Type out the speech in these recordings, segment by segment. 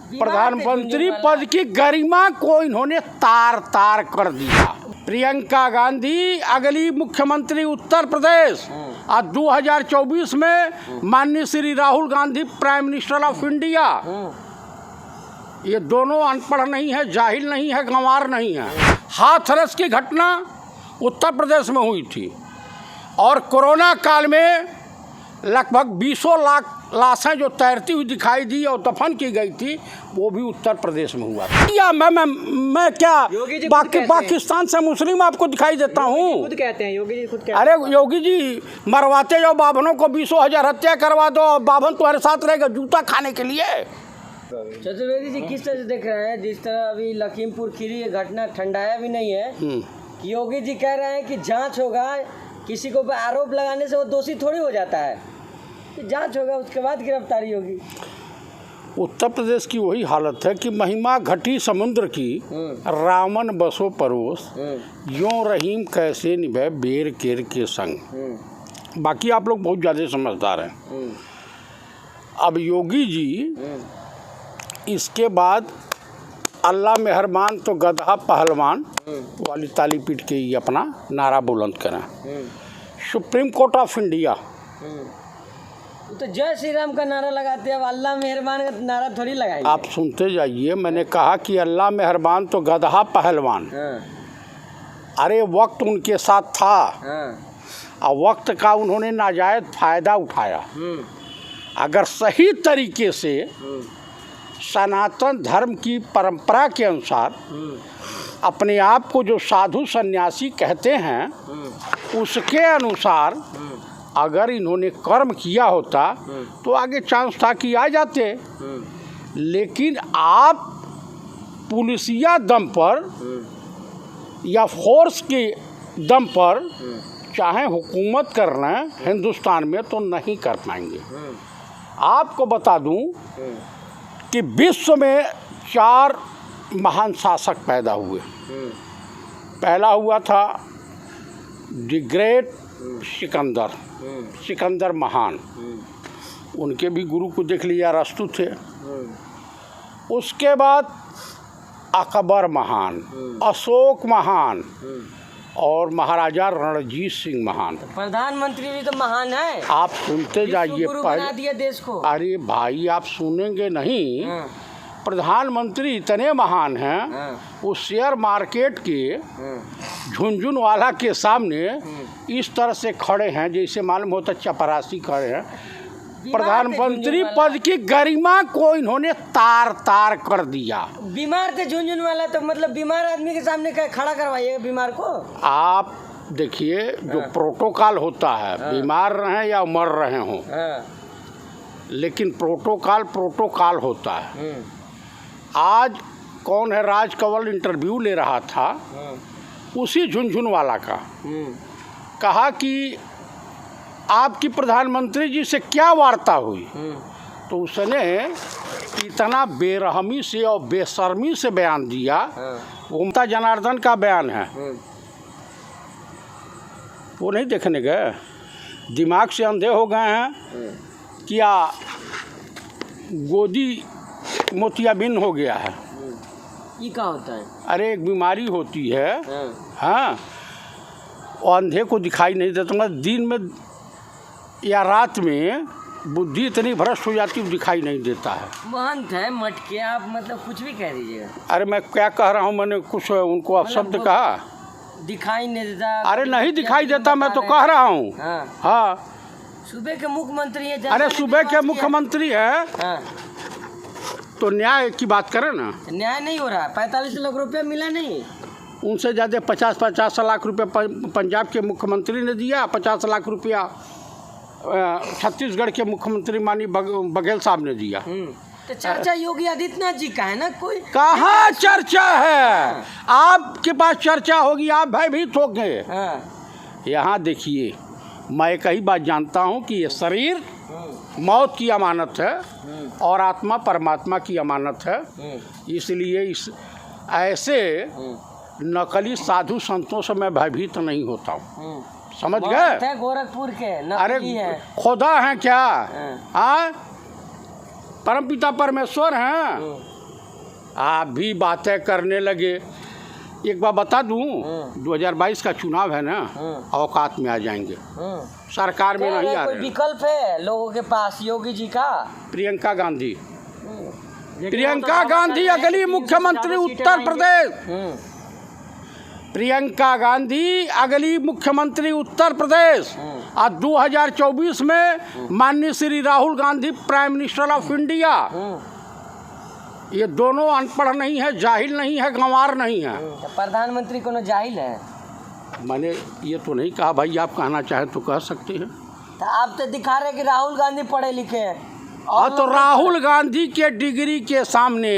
प्रधानमंत्री पद की गरिमा को इन्होंने तार तार कर दिया। प्रियंका गांधी अगली मुख्यमंत्री उत्तर प्रदेश और 2024 में माननीय Shri Rahul Gandhi prime minister of India. ये दोनों अनपढ़ नहीं है, जाहिल नहीं है, गंवार नहीं है। हाथरस की घटना उत्तर प्रदेश में हुई थी और कोरोना काल में लगभग 20 लाख लाशें जो तैरती हुई दिखाई दी और दफन की गई थी, वो भी उत्तर प्रदेश में हुआ था। या मैं क्या पाकिस्तान से मुस्लिम आपको दिखाई देता हूँ? खुद कहते हैं योगी जी, खुद कहते हैं। अरे योगी जी, मरवाते जाओ बाभनों को, 20,000 हत्या करवा दो, बाभन तुम्हारे साथ रहेगा जूता खाने के लिए। चतुर्वेदी जी किस तरह से देख रहे हैं? जिस तरह अभी लखीमपुर खीरी ये घटना ठंडाया भी नहीं है कि योगी जी कह रहे हैं कि जांच होगा, किसी को आरोप लगाने से वो दोषी थोड़ी हो जाता है, जांच होगा उसके बाद गिरफ्तारी होगी। उत्तर प्रदेश की वही हालत है कि महिमा घटी समुद्र की, रावण बसो परोस, यों रहीम कैसे निभे बेर केर के संग। बाकी आप लोग बहुत ज़्यादा समझदार हैं। अब योगी जी इसके बाद अल्लाह मेहरबान तो गधा पहलवान वाली ताली पीट के ही अपना नारा बुलंद करें। सुप्रीम कोर्ट ऑफ इंडिया तो जय श्री राम का नारा लगाते हैं, अब अल्लाह मेहरबान का नारा थोड़ी लगाएंगे। आप सुनते जाइए, मैंने कहा कि अल्लाह मेहरबान तो गधा पहलवान। अरे वक्त उनके साथ था और वक्त का उन्होंने नाजायज फायदा उठाया। अगर सही तरीके से सनातन धर्म की परंपरा के अनुसार अपने आप को जो साधु सन्यासी कहते हैं उसके अनुसार अगर इन्होंने कर्म किया होता तो आगे चांस था कि आ जाते। लेकिन आप पुलिसिया दम पर या फोर्स के दम पर चाहे हुकूमत करना हिंदुस्तान में तो नहीं कर पाएंगे। आपको बता दूं कि विश्व में 4 महान शासक पैदा हुए। पहला हुआ था द ग्रेट सिकंदर महान, उनके भी गुरु को देख लिया, अरस्तु थे। उसके बाद अकबर महान, अशोक महान और महाराजा रणजीत सिंह महान। प्रधानमंत्री भी तो महान है। आप सुनते जाइए, बना दिया देश को। अरे भाई आप सुनेंगे नहीं। प्रधानमंत्री इतने महान हैं, उस शेयर मार्केट के झुनझुनवाला के सामने इस तरह से खड़े हैं जैसे मालूम होता चपरासी खड़े हैं। प्रधानमंत्री पद की गरिमा को इन्होंने तार तार कर दिया। बीमार थे झुनझुनवाला, तो मतलब बीमार आदमी के सामने खड़ा करवाइए बीमार को। आप देखिए जो प्रोटोकॉल होता है, बीमार रहें या मर रहे हों, लेकिन प्रोटोकॉल होता है। आज कौन है, राज कंवल इंटरव्यू ले रहा था उसी झुनझुनवाला का। कहा कि आपकी प्रधानमंत्री जी से क्या वार्ता हुई, तो उसने इतना बेरहमी से और बेशर्मी से बयान दिया, वो ममता जनार्दन का बयान है। वो नहीं देखने गए, दिमाग से अंधे हो गए हैं क्या? गोदी मोतियाबिंद हो गया है। ये क्या होता है? अरे एक बीमारी होती है। हाँ, और अंधे को दिखाई नहीं देता, मतलब दिन में या रात में बुद्धि इतनी भ्रष्ट हो जाती है, दिखाई नहीं देता है। महंत है मटके, आप मतलब कुछ भी कह दीजिएगा। अरे मैं क्या कह रहा हूँ, मैंने कुछ उनको अपशब्द कहा। दिखाई नहीं देता? अरे नहीं दिखाई देता, मैं तो कह रहा हूँ। हाँ, सूबे के मुख्यमंत्री है। अरे सूबे के मुख्यमंत्री है तो न्याय की बात करें ना। न्याय नहीं हो रहा। 45 लाख रुपया मिला नहीं, उनसे ज़्यादा 50 लाख रुपया पंजाब के मुख्यमंत्री ने दिया। 50 लाख रुपया छत्तीसगढ़ के मुख्यमंत्री माननीय बघेल साहब ने दिया। तो चर्चा योगी आदित्यनाथ जी का है ना। कोई कहाँ चर्चा है? आपके पास चर्चा होगी, आप भयभीत हो गए। यहाँ देखिए, मैं एक ही बात जानता हूँ कि ये शरीर मौत की अमानत है और आत्मा परमात्मा की अमानत है। इसलिए इस ऐसे नकली साधु संतों से मैं भयभीत नहीं होता हूँ। समझ गए? गोरखपुर के अरे खुदा हैं क्या? हाँ, परमपिता परमेश्वर हैं। आप भी बातें करने लगे। एक बार बता दूं, 2022 का चुनाव है ना, औकात में आ जाएंगे, सरकार में नहीं आ कोई रहे। विकल्प है लोगों के पास योगी जी का? प्रियंका गांधी, प्रियंका गांधी अगली मुख्यमंत्री उत्तर प्रदेश। प्रियंका गांधी अगली मुख्यमंत्री उत्तर प्रदेश। और 2024 में माननीय Shri Rahul Gandhi prime minister of India. ये दोनों अनपढ़ नहीं है, जाहिल नहीं है, गंवार नहीं है। तो प्रधानमंत्री कोनो जाहिल है? मैंने ये तो नहीं कहा भाई, आप कहना चाहें तो कह सकते हैं। तो आप तो दिखा रहे कि राहुल गांधी पढ़े लिखे हैं। और तो राहुल गांधी के डिग्री के सामने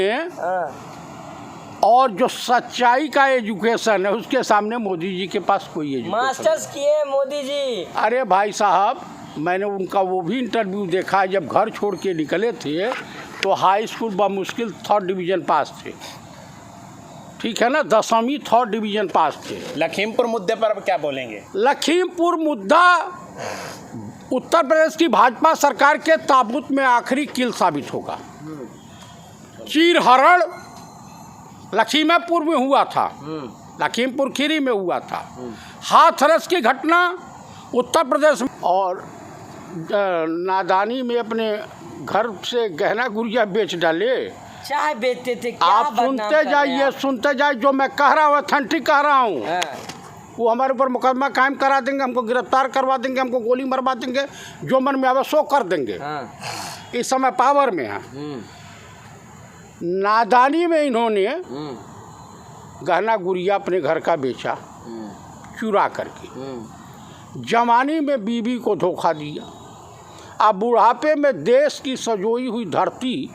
और जो सच्चाई का एजुकेशन है उसके सामने मोदी जी के पास कोई एजुकेशन। मास्टर्स किए मोदी जी। अरे भाई साहब, मैंने उनका वो भी इंटरव्यू देखा, जब घर छोड़ के निकले थे तो हाई स्कूल बमुश्किल 3rd डिवीज़न पास थे, ठीक है ना, 10वीं 3rd डिवीज़न पास थे। लखीमपुर मुद्दे पर अब क्या बोलेंगे? लखीमपुर मुद्दा उत्तर प्रदेश की भाजपा सरकार के ताबूत में आखिरी कील साबित होगा। चीरहरण लखीमपुर में हुआ था, लखीमपुर खीरी में हुआ था। हाथरस की घटना उत्तर प्रदेश में, और नादानी में अपने घर से गहना गुड़िया बेच डाले। चाय बेचते थे क्या? आप सुनते जाइए, सुनते जाइए, जो मैं कह रहा हूँ अथेंटिक कह रहा हूँ। वो हमारे ऊपर मुकदमा कायम करा देंगे, हमको गिरफ्तार करवा देंगे, हमको गोली मरवा देंगे, जो मन में आवे सो कर देंगे। इस समय पावर में है। नादानी में इन्होंने गहना गुड़िया अपने घर का बेचा चुरा करके, जवानी में बीवी को धोखा दिया, अब बुढ़ापे में देश की सजोई हुई धरती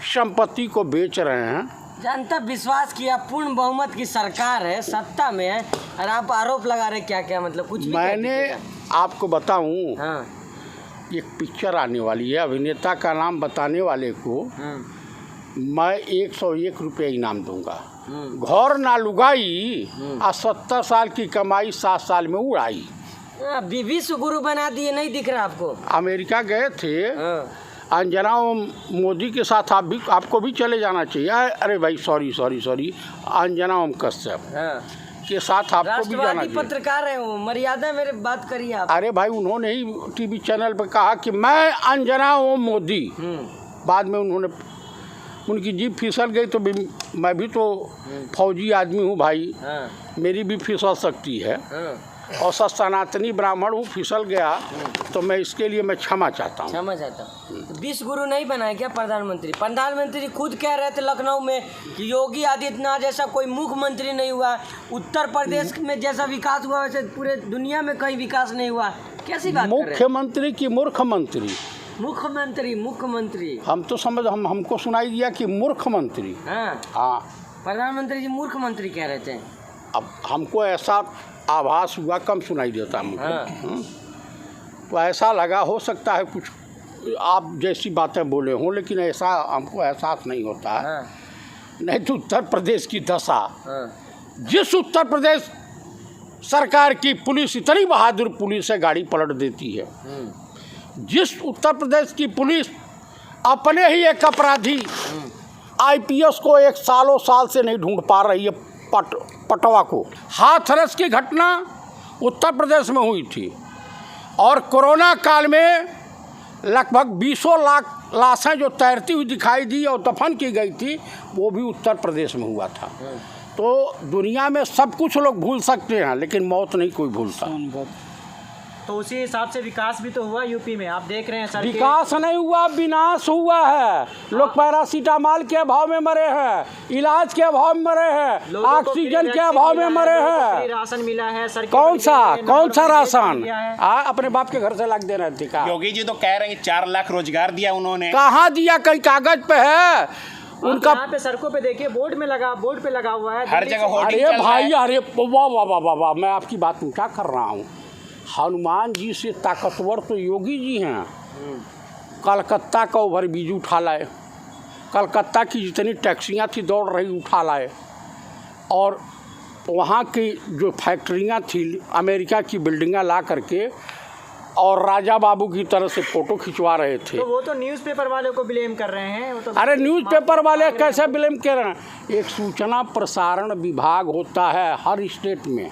संपत्ति को बेच रहे हैं। जनता विश्वास किया, पूर्ण बहुमत की सरकार है, सत्ता में है, और आप आरोप लगा रहे क्या क्या? मतलब कुछ भी मैंने आपको बताऊं, हाँ। एक पिक्चर आने वाली है, अभिनेता का नाम बताने वाले को मैं 101 रुपये इनाम दूंगा। घर ना लुगाई और 70 साल की कमाई 7 साल में उड़ाई। विश्व गुरु बना दिए, नहीं दिख रहा आपको? अमेरिका गए थे, अंजना मोदी के साथ आपको भी चले जाना चाहिए। अरे भाई सॉरी, अंजना ओम कश्यप के साथ आपको भी जाना चाहिए। पत्रकार है वो, मर्यादा मेरे बात करिए आप। अरे भाई, उन्होंने ही टीवी चैनल पर कहा कि मैं अंजना ओम मोदी। बाद में उन्होंने, उनकी जीभ फिसल गई, तो मैं भी तो फौजी आदमी हूँ भाई, मेरी भी फिसल सकती है, और सनातनी ब्राह्मण हूँ, फिसल गया तो मैं इसके लिए मैं क्षमा चाहता हूँ। क्षमा चाहता हूँ। विश्व गुरु नहीं बनाए क्या प्रधानमंत्री? प्रधानमंत्री खुद कह रहे थे लखनऊ में कि योगी आदित्यनाथ जैसा कोई मुख्यमंत्री नहीं हुआ, उत्तर प्रदेश में जैसा विकास हुआ वैसे पूरे दुनिया में कहीं विकास नहीं हुआ। कैसी बात कर रहे हैं? मुख्यमंत्री की मूर्खमंत्री? मुख्यमंत्री हम तो हमको सुनाई दिया कि मूर्खमंत्री। हाँ, प्रधानमंत्री जी मूर्खमंत्री कह रहे थे। अब हमको ऐसा आभास हुआ, कम सुनाई देता हमको। तो ऐसा लगा, हो सकता है कुछ आप जैसी बातें बोले हों, लेकिन ऐसा हमको एहसास नहीं होता है। नहीं तो उत्तर प्रदेश की दशा, जिस उत्तर प्रदेश सरकार की पुलिस इतनी बहादुर पुलिस है, गाड़ी पलट देती है। जिस उत्तर प्रदेश की पुलिस अपने ही एक अपराधी IPS को एक सालों साल से नहीं ढूंढ पा रही है, पटवा को। हाथरस की घटना उत्तर प्रदेश में हुई थी, और कोरोना काल में लगभग 20 लाख लाशें जो तैरती हुई दिखाई दी और दफन की गई थी, वो भी उत्तर प्रदेश में हुआ था। तो दुनिया में सब कुछ लोग भूल सकते हैं, लेकिन मौत नहीं कोई भूलता। तो उसी हिसाब से विकास भी तो हुआ यूपी में, आप देख रहे हैं सर। विकास नहीं हुआ, विनाश हुआ है। लोग पैरासीटामॉल के अभाव में मरे हैं, इलाज के अभाव में मरे हैं, ऑक्सीजन के अभाव में मरे हैं। राशन मिला है सर? कौन सा राशन? अपने बाप के घर से लाख दे रहे थे। योगी जी तो कह रहे हैं 4 लाख रोजगार दिया उन्होंने। कहाँ दिया? कहीं कागज पे है उनका? यहाँ पे सड़कों पे देखिए, बोर्ड पे लगा हुआ है हर जगह होर्डिंग। अरे भाई, अरे वाह, मैं आपकी बात उल्टा कर रहा हूँ। हनुमान जी से ताकतवर तो योगी जी हैं। कलकत्ता का ओवरब्रिज उठा लाए, कलकत्ता की जितनी टैक्सियाँ थी दौड़ रही उठा लाए, और वहाँ की जो फैक्ट्रियाँ थी, अमेरिका की बिल्डिंगें ला करके और राजा बाबू की तरह से फोटो खिंचवा रहे थे। तो वो तो न्यूज़पेपर वाले को ब्लेम कर रहे हैं, वो तो अरे न्यूज़पेपर वाले कैसे ब्लेम कर रहे हैं? एक सूचना प्रसारण विभाग होता है हर स्टेट में,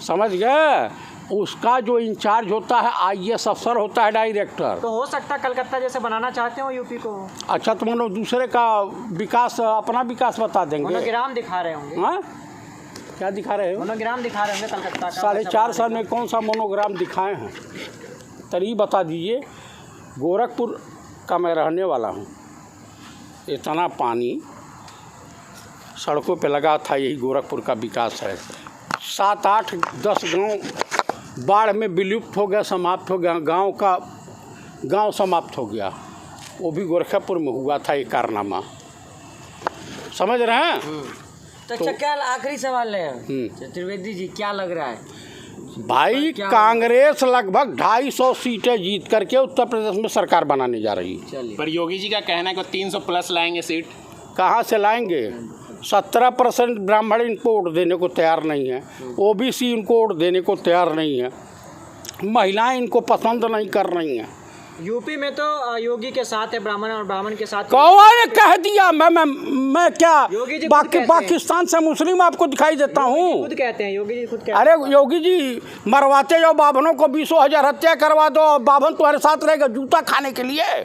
समझ गए? उसका जो इंचार्ज होता है IAS अफसर होता है, डायरेक्टर। तो हो सकता है कलकत्ता जैसे बनाना चाहते हो यूपी को। अच्छा, तुम लोग दूसरे का विकास, अपना विकास बता देंगे? मोनोग्राम दिखा रहे होंगे। हाँ, क्या दिखा रहे हो? मोनोग्राम दिखा रहे होंगे कलकत्ता का। 4.5 साल में कौन सा मोनोग्राम दिखाए हैं? तरी बता दीजिए। गोरखपुर का मैं रहने वाला हूँ, इतना पानी सड़कों पे लगा था, यही गोरखपुर का विकास है। 7, 8, 10 गांव बाढ़ में विलुप्त हो गया, समाप्त हो गया। गांव समाप्त हो गया, वो भी गोरखपुर में हुआ था ये कारनामा, समझ रहे हैं? तो अच्छा, क्या आखिरी सवाल है चतुर्वेदी जी, क्या लग रहा है भाई? कांग्रेस लगभग 250 सीटें जीत करके उत्तर प्रदेश में सरकार बनाने जा रही है। चलिए, पर योगी जी का कहना है कि 300 प्लस लाएंगे सीट। कहाँ से लाएंगे? 17% ब्राह्मण इनको वोट देने को तैयार नहीं है, OBC इनको वोट देने को तैयार नहीं है, महिलाएं इनको पसंद नहीं कर रही हैं। यूपी में तो योगी के साथ है ब्राह्मण, और ब्राह्मण के साथ कौन ने कह दिया? मैं क्या योगी जी खुद कहते हैं। पाकिस्तान से मुस्लिम आपको दिखाई देता हूँ? खुद कहते हैं, योगी जी खुद कहते हैं। अरे योगी जी, मरवाते जाओ बाभनों को, 20,000 हत्या करवा दो, बाभन तुम्हारे साथ रहेगा जूता खाने के लिए।